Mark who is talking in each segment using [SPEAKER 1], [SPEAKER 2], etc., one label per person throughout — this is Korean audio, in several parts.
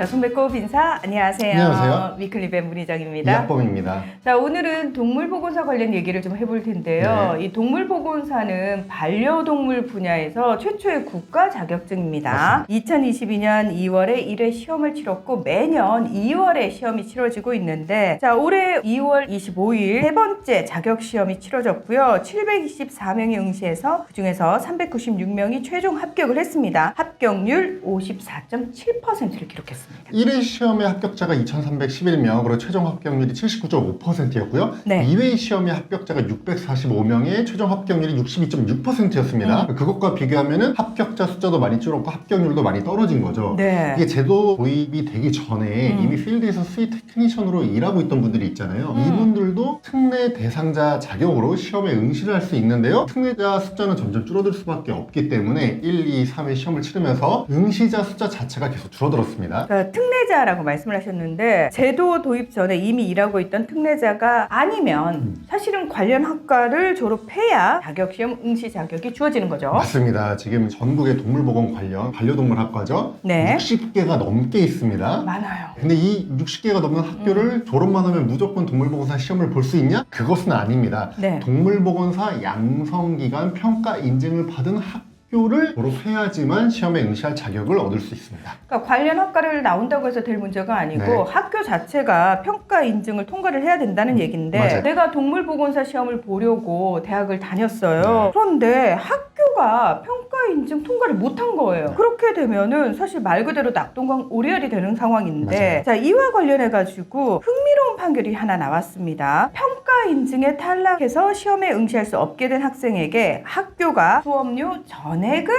[SPEAKER 1] 자, 손배꼽 인사 안녕하세요.
[SPEAKER 2] 안녕하세요.
[SPEAKER 1] 위클리의 문희정입니다.
[SPEAKER 2] 이학범입니다.
[SPEAKER 1] 자, 오늘은 동물보건사 관련 얘기를 좀 해볼 텐데요.
[SPEAKER 2] 네.
[SPEAKER 1] 이 동물보건사는 반려동물 분야에서 최초의 국가 자격증입니다.
[SPEAKER 2] 맞습니다.
[SPEAKER 1] 2022년 2월에 1회 시험을 치렀고 매년 2월에 시험이 치러지고 있는데, 자, 올해 2월 25일 세 번째 자격 시험이 치러졌고요. 724명이 응시해서 그중에서 396명이 최종 합격을 했습니다. 합격률 54.7%를 기록했습니다.
[SPEAKER 2] 1회 시험의 합격자가 2,311명, 그리고 최종 합격률이 79.5%였고요.
[SPEAKER 1] 네.
[SPEAKER 2] 2회 시험의 합격자가 645명의 최종 합격률이 62.6%였습니다. 그것과 비교하면 합격자 숫자도 많이 줄었고 합격률도 많이 떨어진 거죠.
[SPEAKER 1] 네.
[SPEAKER 2] 이게 제도 도입이 되기 전에 이미 필드에서 수의 테크니션으로 일하고 있던 분들이 있잖아요. 이분들도 특례 대상자 자격으로 시험에 응시를 할 수 있는데요. 특례자 숫자는 점점 줄어들 수밖에 없기 때문에 1, 2, 3회 시험을 치르면서 응시자 숫자 자체가 계속 줄어들었습니다.
[SPEAKER 1] 그러니까 특례자라고 말씀을 하셨는데, 제도 도입 전에 이미 일하고 있던 특례자가 아니면 사실은 관련 학과를 졸업해야 자격시험 응시 자격이 주어지는 거죠.
[SPEAKER 2] 맞습니다. 지금 전국의 동물보건 관련 반려동물 학과죠.
[SPEAKER 1] 네.
[SPEAKER 2] 60개가 넘게 있습니다.
[SPEAKER 1] 많아요.
[SPEAKER 2] 근데 이 60개가 넘는 학교를 졸업만 하면 무조건 동물보건사 시험을 볼 수 있냐? 그것은 아닙니다.
[SPEAKER 1] 네.
[SPEAKER 2] 동물보건사 양성기관 평가 인증을 받은 학교를 졸업해야지만 시험에 응시할 자격을 얻을 수 있습니다.
[SPEAKER 1] 그러니까 관련 학과를 나온다고 해서 될 문제가 아니고
[SPEAKER 2] 네.
[SPEAKER 1] 학교 자체가 평가 인증을 통과를 해야 된다는 얘기인데,
[SPEAKER 2] 맞아요.
[SPEAKER 1] 내가 동물보건사 시험을 보려고 대학을 다녔어요.
[SPEAKER 2] 네.
[SPEAKER 1] 그런데 학교가 평가 인증 통과를 못한 거예요. 그렇게 되면은 사실 말 그대로 낙동강 오리알이 되는 상황인데,
[SPEAKER 2] 맞아요.
[SPEAKER 1] 자, 이와 관련해 가지고 흥미로운 판결이 하나 나왔습니다. 평가 인증에 탈락해서 시험에 응시할 수 없게 된 학생에게 학교가 수업료 전액을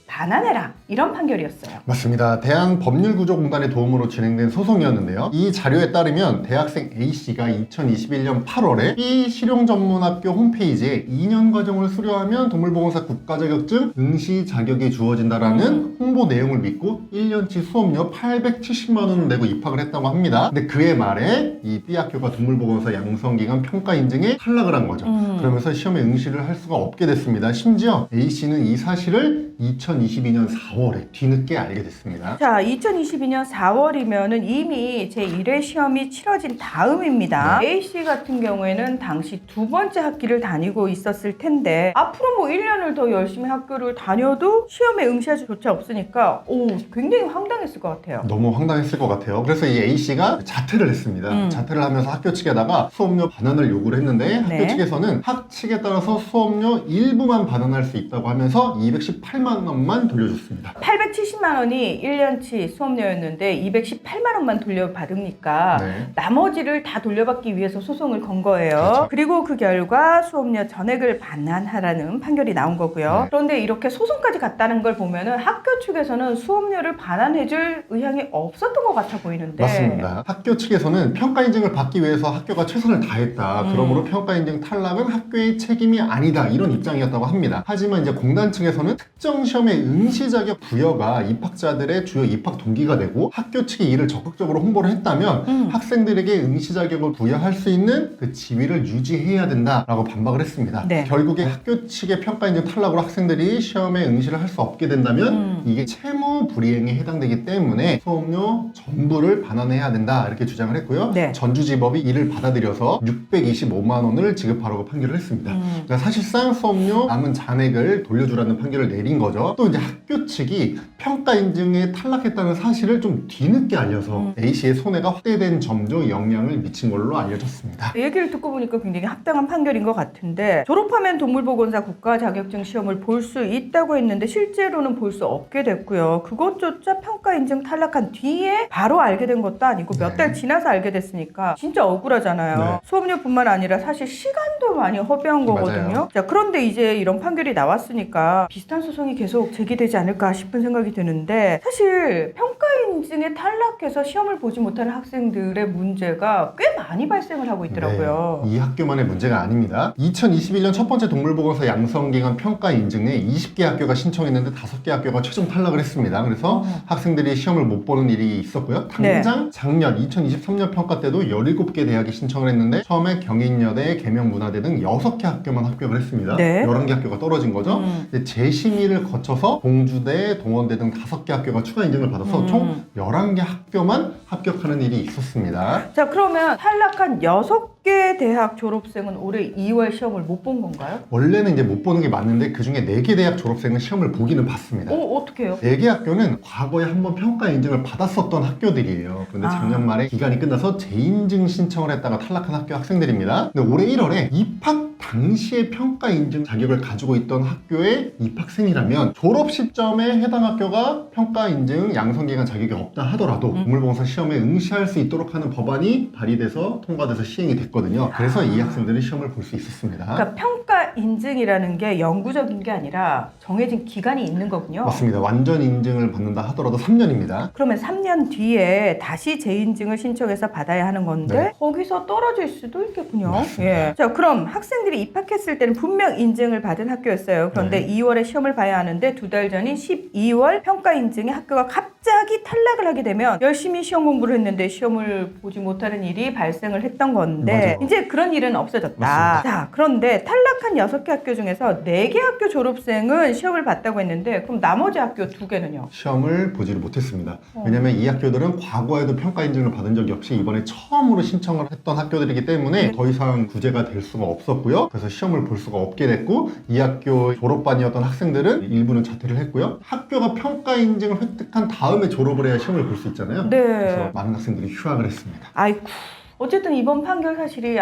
[SPEAKER 1] 반환해라, 이런 판결이었어요.
[SPEAKER 2] 맞습니다. 대한법률구조공단의 도움으로 진행된 소송이었는데요. 이 자료에 따르면 대학생 A씨가 2021년 8월에 B실용전문학교 홈페이지에 2년 과정을 수료하면 동물보건사 국가자격증 응시 자격이 주어진다라는 홍보 내용을 믿고 1년치 수업료 870만 원을 내고 입학을 했다고 합니다. 근데 그해 말에 이 B학교가 동물보건사 양성기관 평가 인증에 탈락을 한 거죠. 그러면서 시험에 응시를 할 수가 없게 됐습니다. 심지어 A씨는 이 사실을 2022년 4월에 뒤늦게 알게 됐습니다.
[SPEAKER 1] 자, 2022년 4월이면은 이미 제1회 시험이 치러진 다음입니다. A씨 같은 경우에는 당시 두 번째 학기를 다니고 있었을 텐데, 앞으로 뭐 1년을 더 열심히 학교를 다녀도 시험에 응시할 수조차 없으니까 굉장히 황당했을 것 같아요.
[SPEAKER 2] 너무 황당했을 것 같아요. 그래서 이 A씨가 자퇴를 했습니다. 자퇴를 하면서 학교 측에다가 수업료 반환을 요구를 했는데, 학교
[SPEAKER 1] 네.
[SPEAKER 2] 측에서는 학칙에 따라서 수업료 일부만 반환할 수 있다고 하면서 218만 원만 돌려줬습니다.
[SPEAKER 1] 870만 원이 1년치 수업료였는데 218만 원만 돌려받으니까
[SPEAKER 2] 네.
[SPEAKER 1] 나머지를 다 돌려받기 위해서 소송을 건 거예요.
[SPEAKER 2] 그렇죠.
[SPEAKER 1] 그리고 그 결과 수업료 전액을 반환하라는 판결이 나온 거고요.
[SPEAKER 2] 네.
[SPEAKER 1] 그런데 이렇게 소송까지 갔다는 걸 보면은 학교 측에서는 수업료를 반환해줄 의향이 없었던 것 같아 보이는데.
[SPEAKER 2] 맞습니다. 학교 측에서는 평가 인증을 받기 위해서 학교가 최선을 다했다. 그러므로 평가 인증 탈락은 학교의 책임이 아니다. 이런 입장이었다고 합니다. 하지만 이제 공단 측에서는 특정 시험의 응시 자격 부여가 입학자들의 주요 입학 동기가 되고 학교 측이 이를 적극적으로 홍보를 했다면 학생들에게 응시 자격을 부여할 수 있는 그 지위를 유지해야 된다라고 반박을 했습니다.
[SPEAKER 1] 네.
[SPEAKER 2] 결국에 학교 측의 평가 인증 탈락으로 학생들이 시험에 응시를 할 수 없게 된다면 이게 채무 불이행에 해당되기 때문에 수업료 전부를 반환해야 된다, 이렇게 주장을 했고요.
[SPEAKER 1] 네.
[SPEAKER 2] 전주지법이 이를 받아들여서 625만 원을 지급하라고 판결을 했습니다. 그러니까 사실상 수업료 남은 잔액을 돌려주라는 판결을 내린 거죠. 또 이제 학교 측이 평가 인증에 탈락했다는 사실을 좀 뒤늦게 알려서 A씨의 손해가 확대된 점도 영향을 미친 걸로 알려졌습니다.
[SPEAKER 1] 얘기를 듣고 보니까 굉장히 합당한 판결인 것 같은데, 졸업하면 동물보건사 국가 자격증 시험을 볼 수 있다고 했는데 실제로는 볼 수 없게 됐고요. 그것조차 평가 인증 탈락한 뒤에 바로 알게 된 것도 아니고 몇 달 지나서 알게 됐으니까 진짜 억울하잖아요.
[SPEAKER 2] 네.
[SPEAKER 1] 수업료뿐만 아니라 사실 시간도 많이 허비한 거거든요.
[SPEAKER 2] 맞아요.
[SPEAKER 1] 자, 그런데 이제 이런 판결이 나왔으니까 비슷한 소송이 계속 제기되지 않을까 싶은 생각이 드는데, 사실 평가 인증에 탈락해서 시험을 보지 못하는 학생들의 문제가 꽤 많이 발생을 하고 있더라고요.
[SPEAKER 2] 네, 이 학교만의 문제가 아닙니다. 2021년 첫 번째 동물보건사 양성기관 평가 인증에 20개 학교가 신청했는데 5개 학교가 최종 탈락을 했습니다. 그래서 학생들이 시험을 못 보는 일이 있었고요. 당장 작년 2023년 평가 때도 17개 대학이 신청을 했는데 처음에 경인여대, 계명문화대 등 6개 학교만 합격을 했습니다.
[SPEAKER 1] 네.
[SPEAKER 2] 11개 학교가 떨어진 거죠. 근데 재심의를 거쳐서 공주대, 동원대 등 5개 학교가 추가 인증을 받아서 총 11개 학교만 합격하는 일이 있었습니다.
[SPEAKER 1] 자, 그러면 탈락한 6개 대학 졸업생은 올해 2월 시험을 못 본 건가요?
[SPEAKER 2] 원래는 이제 못 보는 게 맞는데 그 중에 4개 대학 졸업생은 시험을 보기는 봤습니다.
[SPEAKER 1] 어떻게 해요?
[SPEAKER 2] 4개 학교는 과거에 한번 평가 인증을 받았었던 학교들이에요. 그런데 작년 말에 기간이 끝나서 재인증 신청을 했다가 탈락한 학교 학생들입니다. 근데 올해 1월에 입학 당시에 평가 인증 자격을 가지고 있던 학교의 입학생이라면 졸업 시점에 해당 학교가 평가 인증 양성기간 자격이 없다 하더라도 동물보건사 시험에 응시할 수 있도록 하는 법안이 발의돼서 통과돼서 시행이 됐거든요. 그래서 이 학생들은 시험을 볼 수 있었습니다.
[SPEAKER 1] 그러니까 평가 인증이라는 게 영구적인 게 아니라 정해진 기간이 있는 거군요.
[SPEAKER 2] 맞습니다. 완전 인증을 받는다 하더라도 3년입니다.
[SPEAKER 1] 그러면 3년 뒤에 다시 재인증을 신청해서 받아야 하는 건데
[SPEAKER 2] 네.
[SPEAKER 1] 거기서 떨어질 수도 있겠군요.
[SPEAKER 2] 맞습니다.
[SPEAKER 1] 예. 자, 그럼 학생들이 입학했을 때는 분명 인증을 받은 학교였어요. 그런데
[SPEAKER 2] 네.
[SPEAKER 1] 2월에 시험을 봐야 하는데 2달 전인 12월 평가 인증에 학교가 갑자기 탈락을 하게 되면 열심히 시험 공부를 했는데 시험을 보지 못하는 일이 발생을 했던 건데
[SPEAKER 2] 맞아요.
[SPEAKER 1] 이제 그런 일은 없어졌다.
[SPEAKER 2] 맞습니다.
[SPEAKER 1] 자, 그런데 탈락한 6개 학교 중에서 4개 학교 졸업생은 시험을 봤다고 했는데 그럼 나머지 학교 2개는요?
[SPEAKER 2] 시험을 보지를 못했습니다. 왜냐면 이 학교들은 과거에도 평가 인증을 받은 적이 없이 이번에 처음으로 신청을 했던 학교들이기 때문에 더 이상 구제가 될 수가 없었고요. 그래서 시험을 볼 수가 없게 됐고 이 학교 졸업반이었던 학생들은 일부는 자퇴를 했고요. 학교가 평가 인증을 획득한 다음에 졸업을 해야 시험을 볼 수 있잖아요.
[SPEAKER 1] 네.
[SPEAKER 2] 그래서 많은 학생들이 휴학을 했습니다.
[SPEAKER 1] 아이쿠. 어쨌든 이번 판결 사실이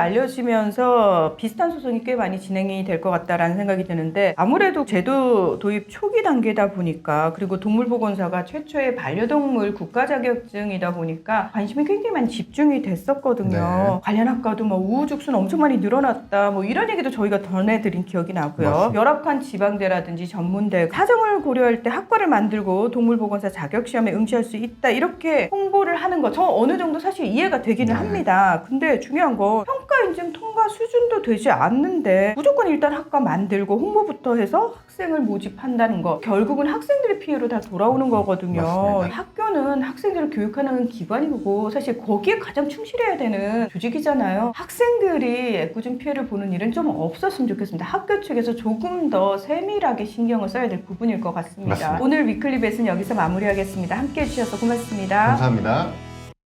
[SPEAKER 1] 알려지면서 비슷한 소송이 꽤 많이 진행이 될 것 같다라는 생각이 드는데 아무래도 제도 도입 초기 단계다 보니까 그리고 동물보건사가 최초의 반려동물 국가 자격증이다 보니까 관심이 굉장히 많이 집중이 됐었거든요.
[SPEAKER 2] 네.
[SPEAKER 1] 관련 학과도 뭐 우후죽순 엄청 많이 늘어났다 뭐 이런 얘기도 저희가 전해드린 기억이 나고요.
[SPEAKER 2] 맞습니다.
[SPEAKER 1] 열악한 지방대라든지 전문대 사정을 고려할 때 학과를 만들고 동물보건사 자격시험에 응시할 수 있다 이렇게 홍보를 하는 거 저 어느 정도 사실 이해가 되기는
[SPEAKER 2] 네.
[SPEAKER 1] 합니다. 근데 중요한 건 평가 인증 통과 수준도 되지 않는데 무조건 일단 학과 만들고 홍보부터 해서 학생을 모집한다는 거 결국은 학생들의 피해로 다 돌아오는 거거든요.
[SPEAKER 2] 맞습니다.
[SPEAKER 1] 학교는 학생들을 교육하는 기관이고 사실 거기에 가장 충실해야 되는 조직이잖아요. 학생들이 애꿎은 피해를 보는 일은 좀 없었으면 좋겠습니다. 학교 측에서 조금 더 세밀하게 신경을 써야 될 부분일 것 같습니다.
[SPEAKER 2] 맞습니다.
[SPEAKER 1] 오늘 위클리 벳은 여기서 마무리하겠습니다. 함께해 주셔서 고맙습니다.
[SPEAKER 2] 감사합니다.